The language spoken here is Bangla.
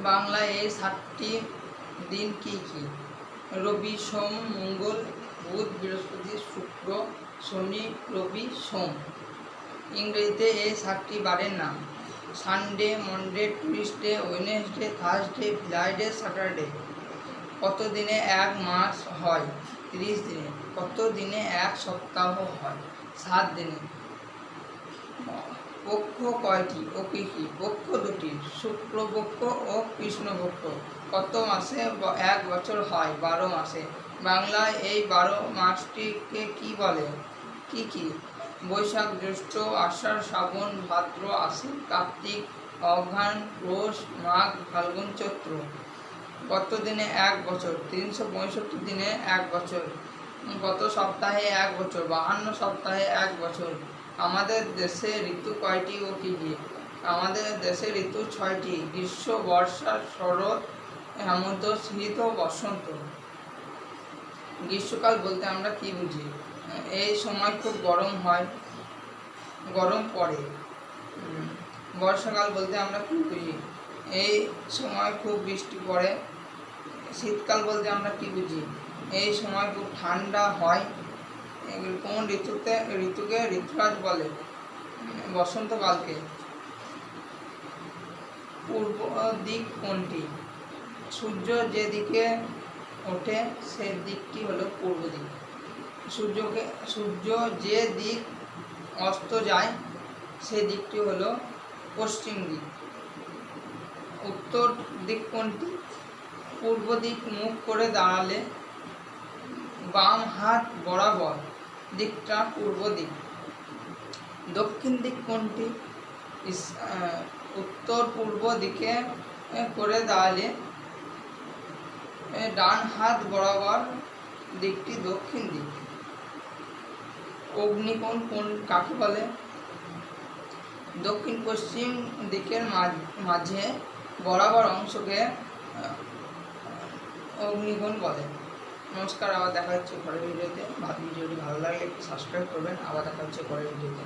বাংলায় এই 7টি দিন কি কি? রবি, সোম, মঙ্গল, বুধ, বৃহস্পতি, শুক্র, শনি, রবি, সোম। ইংরেজিতে এই 7টি বারের নাম: Sunday, Monday, Tuesday, Wednesday, Thursday, Friday, Saturday. কত দিনে এক মাস হয়? 30 দিনে। কত দিনে এক সপ্তাহ হয়? 7 দিনে। পক্ষ কয়টি ও কী কী? পক্ষ দুটি, শুক্লপক্ষ ও কৃষ্ণপক্ষ। কত মাসে এক বছর হয়? 12 মাসে। বাংলায় এই 12 মাসটিকে কি বলে? কি কি? বৈশাখ, জ্যৈষ্ঠ, আষাঢ়, শ্রাবণ, ভাদ্র, আশ্বিন, কার্তিক, অঘ্রাণ, পৌষ, মাঘ, ফাল্গুন, চৈত্র। কত দিনে এক বছর? 365 দিনে এক বছর। কত সপ্তাহে এক বছর? 52 সপ্তাহে এক বছর। আমাদের দেশে ঋতু কয়টি ও কী কী? আমাদের দেশে ঋতু 6টি: গ্রীষ্ম, বর্ষা, শরৎ, হেমন্ত, শীত ও বসন্ত। গ্রীষ্মকাল বলতে আমরা কি বুঝি? এই সময় খুব গরম পড়ে। বর্ষাকাল বলতে আমরা কি বুঝি? এই সময় খুব বৃষ্টি পড়ে। শীতকাল বলতে আমরা কি বুঝি? এই সময় খুব ঠান্ডা হয়। কোন ঋতুকে ঋতুরাজ বলে? বসন্তকালকে। পূর্ব দিক কোনটি? সূর্য যে দিকে ওঠে সে দিকটি হলো পূর্ব দিক। সূর্য যে দিক অস্ত যায় সে দিকটি হলো পশ্চিম দিক। উত্তর দিক কোনটি? পূর্ব দিক মুখ করে দাঁড়ালে বাম হাত বরাবর দিকটা পূর্ব দিক। দক্ষিণ দিক কোনটি? উত্তর পূর্ব দিকে করে দাঁড়ালে ডান হাত বরাবর দিকটি দক্ষিণ দিক। অগ্নিকোণ কাকে বলে? দক্ষিণ পশ্চিম দিকের মাঝে বরাবর অংশকে অগ্নিকোণ বলে। নমস্কার, আবার দেখা হচ্ছে পরের ভিডিওতে। ভিডিওটি ভালো লাগলে একটু সাবস্ক্রাইব করবেন। আবার দেখা হচ্ছে পরের ভিডিওতে।